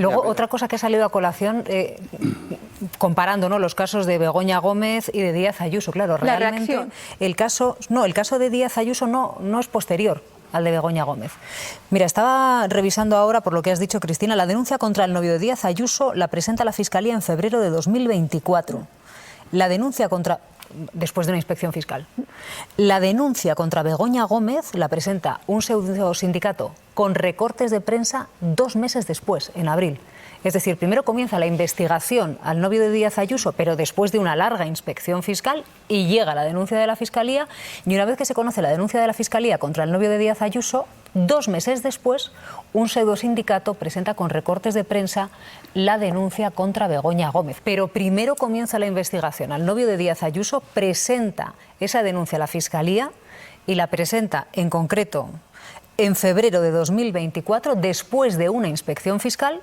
Luego, otra cosa que ha salido a colación, comparando, ¿no?, los casos de Begoña Gómez y de Díaz Ayuso. Claro, realmente el caso de Díaz Ayuso no es posterior al de Begoña Gómez. Mira, estaba revisando ahora, por lo que has dicho, Cristina, la denuncia contra el novio de Díaz Ayuso la presenta la Fiscalía en febrero de 2024. La denuncia después de una inspección fiscal. La denuncia contra Begoña Gómez la presenta un pseudo sindicato con recortes de prensa 2 meses después, en abril. Es decir, primero comienza la investigación al novio de Díaz Ayuso, pero después de una larga inspección fiscal, y llega la denuncia de la Fiscalía, y una vez que se conoce la denuncia de la Fiscalía contra el novio de Díaz Ayuso, 2 meses después, un pseudosindicato presenta con recortes de prensa la denuncia contra Begoña Gómez. Pero primero comienza la investigación. Al novio de Díaz Ayuso presenta esa denuncia a la Fiscalía y la presenta en concreto en febrero de 2024, después de una inspección fiscal,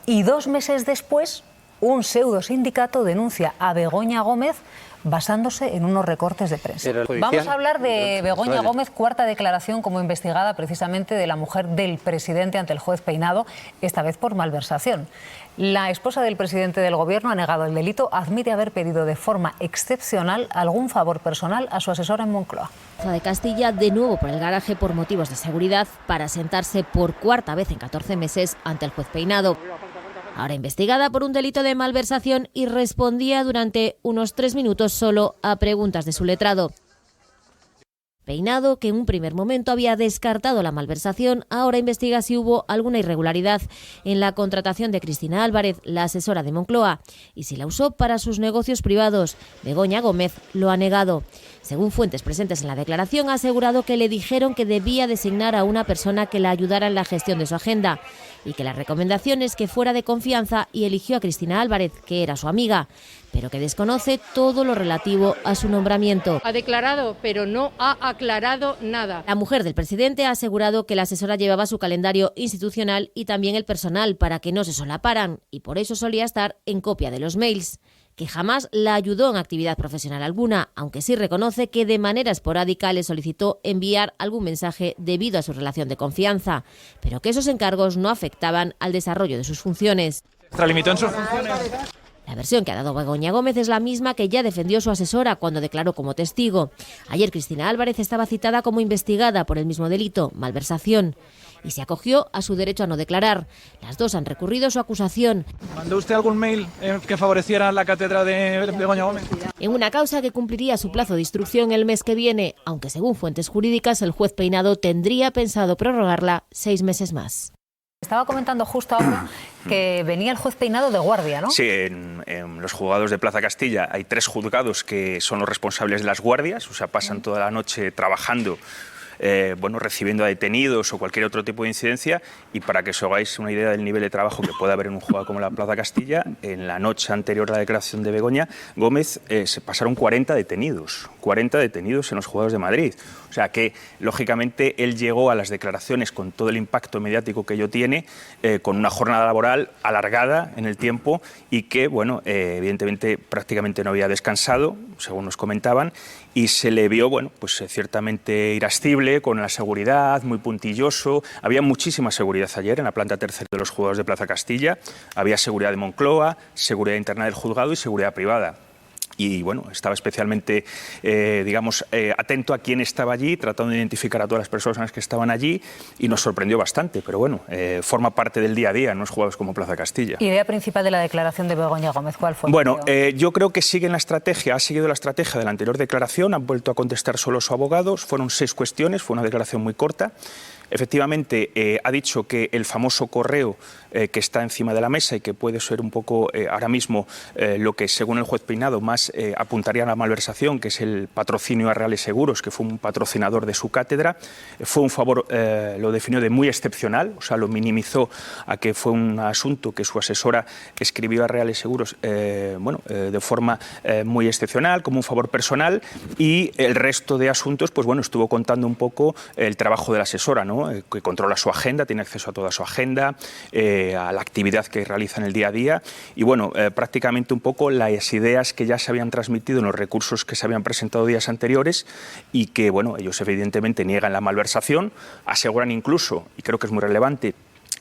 y 2 meses después un pseudosindicato denuncia a Begoña Gómez basándose en unos recortes de prensa. Vamos a hablar de Begoña Gómez, cuarta declaración como investigada precisamente de la mujer del presidente ante el juez Peinado, esta vez por malversación. La esposa del presidente del Gobierno ha negado el delito, admite haber pedido de forma excepcional algún favor personal a su asesora en Moncloa. De Castilla, de nuevo por el garaje por motivos de seguridad, para sentarse por cuarta vez en 14 meses ante el juez Peinado. Ahora investigada por un delito de malversación y respondía durante unos 3 minutos solo a preguntas de su letrado. Peinado, que en un primer momento había descartado la malversación, ahora investiga si hubo alguna irregularidad en la contratación de Cristina Álvarez, la asesora de Moncloa, y si la usó para sus negocios privados. Begoña Gómez lo ha negado. Según fuentes presentes en la declaración, ha asegurado que le dijeron que debía designar a una persona que la ayudara en la gestión de su agenda y que la recomendación es que fuera de confianza, y eligió a Cristina Álvarez, que era su amiga, pero que desconoce todo lo relativo a su nombramiento. Ha declarado, pero no ha aclarado nada. La mujer del presidente ha asegurado que la asesora llevaba su calendario institucional y también el personal para que no se solaparan, y por eso solía estar en copia de los mails, que jamás la ayudó en actividad profesional alguna, aunque sí reconoce que de manera esporádica le solicitó enviar algún mensaje debido a su relación de confianza, pero que esos encargos no afectaban al desarrollo de sus funciones. ¿Extralimitó en sus funciones? La versión que ha dado Begoña Gómez es la misma que ya defendió su asesora cuando declaró como testigo. Ayer Cristina Álvarez estaba citada como investigada por el mismo delito, malversación, y se acogió a su derecho a no declarar. Las dos han recurrido su acusación. ¿Mandó usted algún mail que favoreciera la cátedra de Begoña Gómez? En una causa que cumpliría su plazo de instrucción el mes que viene, aunque según fuentes jurídicas el juez Peinado tendría pensado prorrogarla 6 meses más. Estaba comentando justo ahora que venía el juez Peinado de guardia, ¿no? Sí, en los juzgados de Plaza Castilla hay 3 juzgados que son los responsables de las guardias, o sea, pasan toda la noche trabajando, recibiendo a detenidos o cualquier otro tipo de incidencia. Y para que os hagáis una idea del nivel de trabajo que puede haber en un juzgado como la Plaza Castilla, en la noche anterior a la declaración de Begoña Gómez se pasaron 40 detenidos en los juzgados de Madrid. O sea que, lógicamente, él llegó a las declaraciones con todo el impacto mediático que ello tiene, con una jornada laboral alargada en el tiempo y que, evidentemente prácticamente no había descansado, según nos comentaban, y se le vio, ciertamente irascible con la seguridad, muy puntilloso. Había muchísima seguridad ayer en la planta tercera de los juzgados de Plaza Castilla. Había seguridad de Moncloa, seguridad interna del juzgado y seguridad privada. Y estaba especialmente, atento a quién estaba allí, tratando de identificar a todas las personas que estaban allí, y nos sorprendió bastante, pero forma parte del día a día en los juzgados como Plaza Castilla. ¿Idea principal de la declaración de Begoña Gómez cuál fue? Yo creo que ha seguido la estrategia de la anterior declaración, han vuelto a contestar solo su abogado, fueron 6 cuestiones, fue una declaración muy corta. Efectivamente, ha dicho que el famoso correo que está encima de la mesa y que puede ser un poco ahora mismo lo que, según el juez Peinado, más apuntaría a la malversación, que es el patrocinio a Reales Seguros, que fue un patrocinador de su cátedra, fue un favor, lo definió de muy excepcional, o sea, lo minimizó a que fue un asunto que su asesora escribió a Reales Seguros de forma muy excepcional, como un favor personal, y el resto de asuntos, estuvo contando un poco el trabajo de la asesora, ¿no? Que controla su agenda, tiene acceso a toda su agenda, a la actividad que realiza en el día a día y prácticamente un poco las ideas que ya se habían transmitido en los recursos que se habían presentado días anteriores y que ellos evidentemente niegan la malversación, aseguran incluso, y creo que es muy relevante,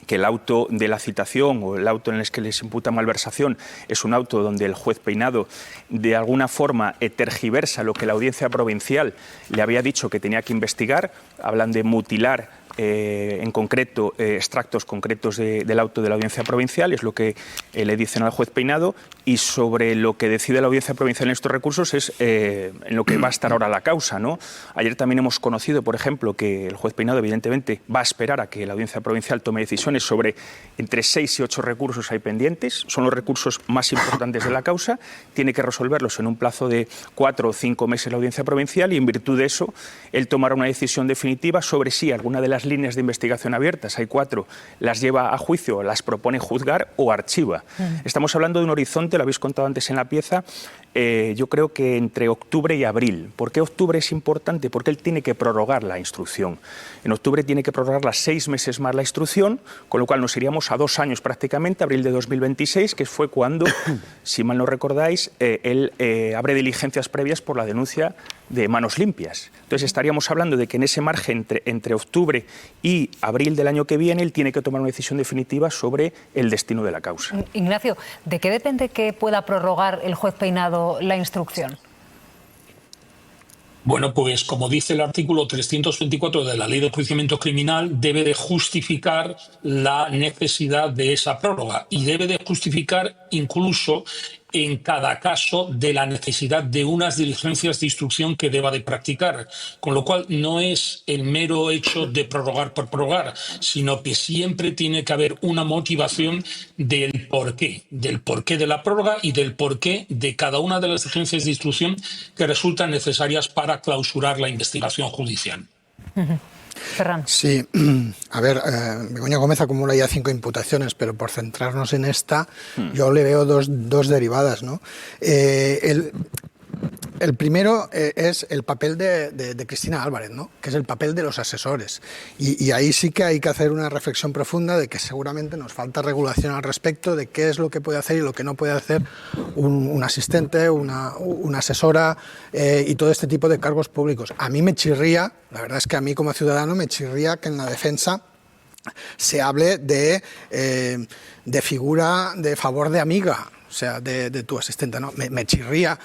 que el auto de la citación o el auto en el que les imputa malversación es un auto donde el juez Peinado de alguna forma tergiversa lo que la Audiencia Provincial le había dicho que tenía que investigar. Hablan de mutilar en concreto extractos concretos del auto de la Audiencia Provincial, es lo que le dicen al juez Peinado, y sobre lo que decide la Audiencia Provincial en estos recursos es en lo que va a estar ahora la causa, ¿no? Ayer también hemos conocido, por ejemplo, que el juez Peinado evidentemente va a esperar a que la Audiencia Provincial tome decisiones sobre entre 6 y 8 recursos hay pendientes, son los recursos más importantes de la causa, tiene que resolverlos en un plazo de 4 o 5 meses la Audiencia Provincial y en virtud de eso él tomará una decisión definitiva sobre si alguna de las líneas de investigación abiertas, hay 4, las lleva a juicio, las propone juzgar o archiva. Estamos hablando de un horizonte, lo habéis contado antes en la pieza, yo creo que entre octubre y abril. ¿Por qué octubre es importante? Porque él tiene que prorrogar la instrucción. En octubre tiene que prorrogar 6 meses más la instrucción, con lo cual nos iríamos a 2 años prácticamente, abril de 2026, que fue cuando, si mal no recordáis, él abre diligencias previas por la denuncia de Manos Limpias. Entonces estaríamos hablando de que en ese margen entre octubre y abril del año que viene él tiene que tomar una decisión definitiva sobre el destino de la causa. Ignacio, ¿de qué depende que pueda prorrogar el juez Peinado la instrucción? Bueno, pues como dice el artículo 324 de la Ley de Enjuiciamiento Criminal, debe de justificar la necesidad de esa prórroga y debe de justificar incluso en cada caso de la necesidad de unas diligencias de instrucción que deba de practicar. Con lo cual no es el mero hecho de prorrogar por prorrogar, sino que siempre tiene que haber una motivación del porqué de la prórroga y del porqué de cada una de las diligencias de instrucción que resultan necesarias para clausurar la investigación judicial. Ferran. Sí, a ver, Begoña Gómez acumula ya 5 imputaciones, pero por centrarnos en esta, yo le veo dos derivadas, ¿no? El primero es el papel de Cristina Álvarez, ¿no? Que es el papel de los asesores. Y ahí sí que hay que hacer una reflexión profunda de que seguramente nos falta regulación al respecto de qué es lo que puede hacer y lo que no puede hacer un asistente, una asesora y todo este tipo de cargos públicos. A mí me chirría, la verdad es que a mí como ciudadano me chirría que en la defensa se hable de figura de favor de amiga, o sea, de tu asistente, ¿no? Me chirría,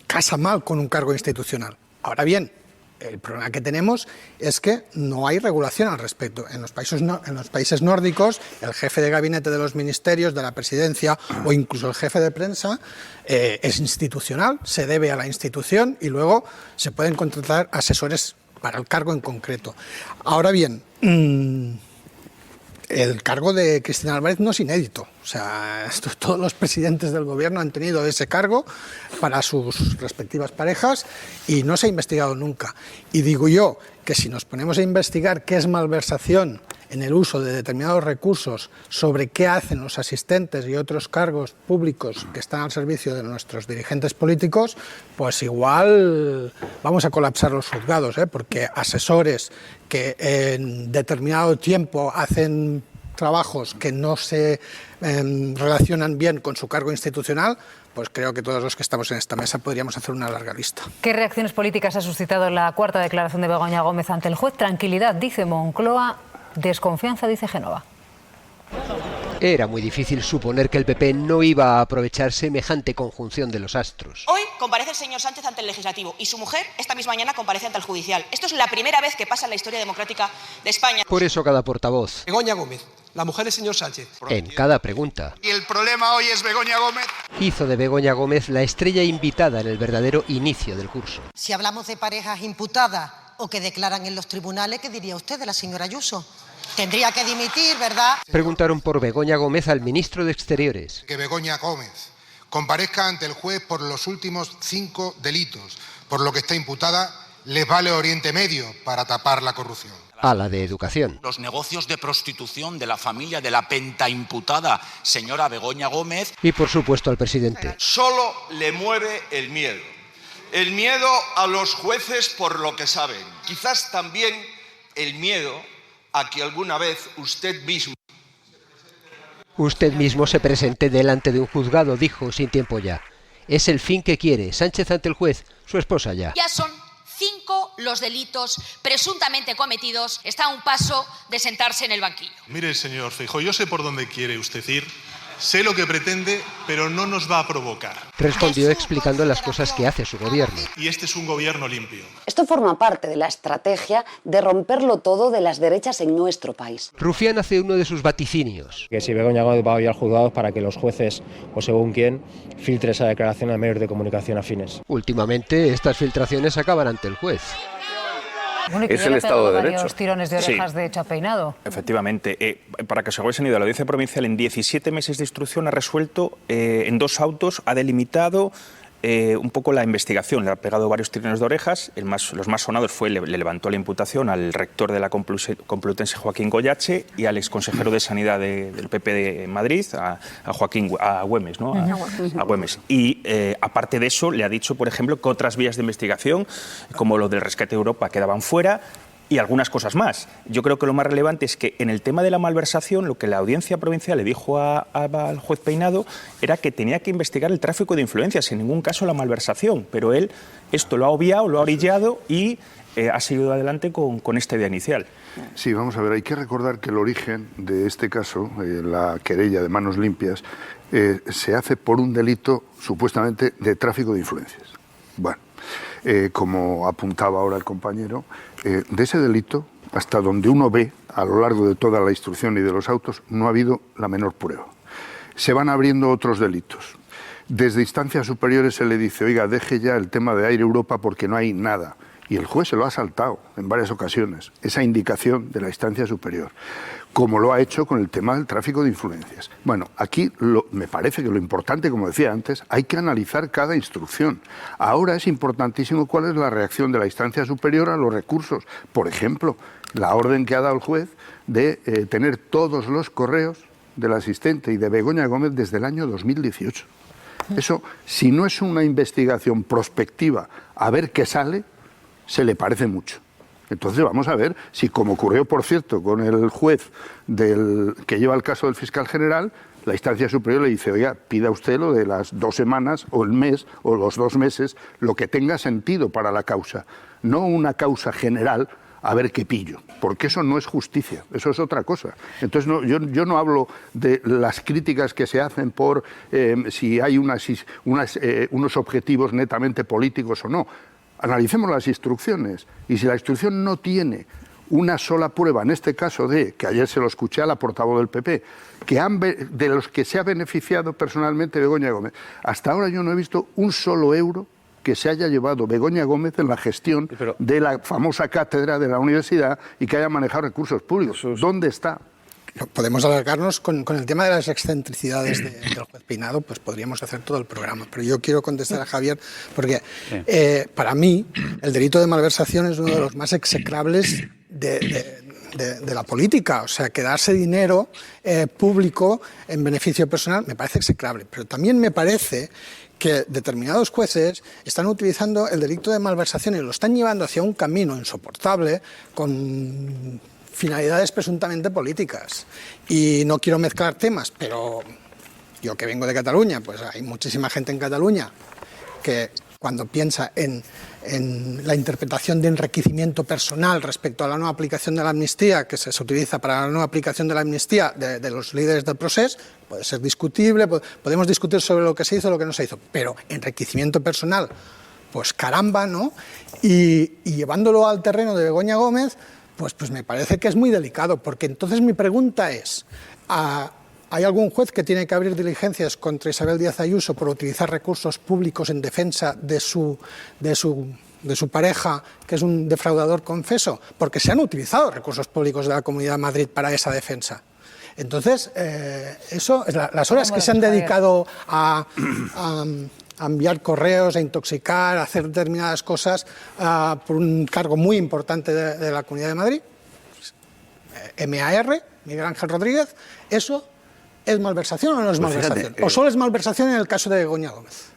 casa mal con un cargo institucional. Ahora bien, el problema que tenemos es que no hay regulación al respecto. En los países nórdicos, el jefe de gabinete de los ministerios, de la presidencia o incluso el jefe de prensa es institucional, se debe a la institución y luego se pueden contratar asesores para el cargo en concreto. Ahora bien, el cargo de Cristina Álvarez no es inédito. O sea, todos los presidentes del gobierno han tenido ese cargo para sus respectivas parejas y no se ha investigado nunca. Y digo yo que si nos ponemos a investigar qué es malversación en el uso de determinados recursos, sobre qué hacen los asistentes y otros cargos públicos que están al servicio de nuestros dirigentes políticos, pues igual vamos a colapsar los juzgados, porque asesores que en determinado tiempo hacen trabajos que no se relacionan bien con su cargo institucional, pues creo que todos los que estamos en esta mesa podríamos hacer una larga lista. ¿Qué reacciones políticas ha suscitado la cuarta declaración de Begoña Gómez ante el juez? Tranquilidad, dice Moncloa, desconfianza, dice Génova. Era muy difícil suponer que el PP no iba a aprovechar semejante conjunción de los astros. Hoy comparece el señor Sánchez ante el Legislativo y su mujer esta misma mañana comparece ante el Judicial. Esto es la primera vez que pasa en la historia democrática de España. Por eso cada portavoz, Begoña Gómez, la mujer del señor Sánchez, en cada pregunta, y el problema hoy es Begoña Gómez, hizo de Begoña Gómez la estrella invitada en el verdadero inicio del curso. Si hablamos de parejas imputadas o que declaran en los tribunales, ¿qué diría usted de la señora Ayuso? Tendría que dimitir, ¿verdad? Preguntaron por Begoña Gómez al ministro de Exteriores. Que Begoña Gómez comparezca ante el juez por los últimos 5 delitos, por lo que está imputada, les vale Oriente Medio para tapar la corrupción. A la de Educación. Los negocios de prostitución de la familia de la pentaimputada señora Begoña Gómez. Y por supuesto al presidente. Solo le mueve el miedo. El miedo a los jueces por lo que saben. Quizás también el miedo a que alguna vez usted mismo se presente delante de un juzgado, dijo sin tiempo ya. Es el fin que quiere Sánchez ante el juez, su esposa ya. Ya son 5 los delitos presuntamente cometidos, está a un paso de sentarse en el banquillo. Mire, señor Feijóo, yo sé por dónde quiere usted ir. Sé lo que pretende, pero no nos va a provocar. Respondió explicando las cosas que hace su gobierno. Y este es un gobierno limpio. Esto forma parte de la estrategia de romperlo todo de las derechas en nuestro país. Rufián hace uno de sus vaticinios. Que si Begoña Gómez va a ir al juzgado para que los jueces, o según quién, filtre esa declaración a medios de comunicación afines. Últimamente, estas filtraciones acaban ante el juez. Bueno, es el Estado de Derecho. Tirones de orejas de Chapeinado. Efectivamente. Para que os hagáis una idea, la Audiencia Provincial en 17 meses de instrucción ha resuelto en 2 autos, ha delimitado un poco la investigación. Le ha pegado varios tirones de orejas. Los más sonados le levantó la imputación al rector de la Complutense, Joaquín Goyache, y al exconsejero de Sanidad del PP de Madrid, a Güemes, ¿no? A Güemes. Y aparte de eso, le ha dicho, por ejemplo, que otras vías de investigación, como lo del rescate de Europa, quedaban fuera, y algunas cosas más. Yo creo que lo más relevante es que en el tema de la malversación, lo que la Audiencia Provincial le dijo al juez Peinado era que tenía que investigar el tráfico de influencias, en ningún caso la malversación, pero él esto lo ha obviado, lo ha orillado y ha seguido adelante con esta idea inicial. Sí, vamos a ver, hay que recordar que el origen de este caso, la querella de Manos Limpias, se hace por un delito supuestamente de tráfico de influencias. Bueno, como apuntaba ahora el compañero, de ese delito, hasta donde uno ve a lo largo de toda la instrucción y de los autos, no ha habido la menor prueba. Se van abriendo otros delitos. Desde instancias superiores se le dice, oiga, deje ya el tema de Air Europa porque no hay nada. Y el juez se lo ha saltado en varias ocasiones, esa indicación de la instancia superior, como lo ha hecho con el tema del tráfico de influencias. Bueno, aquí me parece que lo importante, como decía antes, hay que analizar cada instrucción. Ahora es importantísimo cuál es la reacción de la instancia superior a los recursos. Por ejemplo, la orden que ha dado el juez de tener todos los correos del asistente y de Begoña Gómez desde el año 2018. Eso, si no es una investigación prospectiva a ver qué sale, se le parece mucho. Entonces vamos a ver si, como ocurrió, por cierto, con el juez que lleva el caso del fiscal general, la instancia superior le dice, oiga, pida usted lo de las 2 semanas o el mes o los 2 meses, lo que tenga sentido para la causa, no una causa general a ver qué pillo, porque eso no es justicia, eso es otra cosa. Entonces yo no hablo de las críticas que se hacen por si hay unos objetivos netamente políticos o no. Analicemos las instrucciones, y si la instrucción no tiene una sola prueba, en este caso que ayer se lo escuché a la portavoz del PP, de los que se ha beneficiado personalmente Begoña Gómez, hasta ahora yo no he visto un solo euro que se haya llevado Begoña Gómez en la gestión de la famosa cátedra de la universidad y que haya manejado recursos públicos. ¿Dónde está? Podemos alargarnos con el tema de las excentricidades del juez Peinado, pues podríamos hacer todo el programa, pero yo quiero contestar a Javier porque para mí el delito de malversación es uno de los más execrables de la política. O sea, que darse dinero público en beneficio personal me parece execrable, pero también me parece que determinados jueces están utilizando el delito de malversación y lo están llevando hacia un camino insoportable con finalidades presuntamente políticas. Y no quiero mezclar temas, pero yo que vengo de Cataluña, pues hay muchísima gente en Cataluña que cuando piensa en la interpretación de enriquecimiento personal respecto a la no aplicación de la amnistía, que se utiliza para la no aplicación de la amnistía de los líderes del proceso, puede ser discutible, podemos discutir sobre lo que se hizo y lo que no se hizo, pero enriquecimiento personal, pues caramba, ¿no? Y llevándolo al terreno de Begoña Gómez, pues me parece que es muy delicado, porque entonces mi pregunta es, ¿hay algún juez que tiene que abrir diligencias contra Isabel Díaz Ayuso por utilizar recursos públicos en defensa de su pareja, que es un defraudador confeso? Porque se han utilizado recursos públicos de la Comunidad de Madrid para esa defensa. Entonces, las horas que se han dedicado a enviar correos, a intoxicar, a hacer determinadas cosas por un cargo muy importante de la Comunidad de Madrid, MAR, Miguel Ángel Rodríguez, ¿eso es malversación o no es malversación? ¿O solo es malversación en el caso de Begoña Gómez?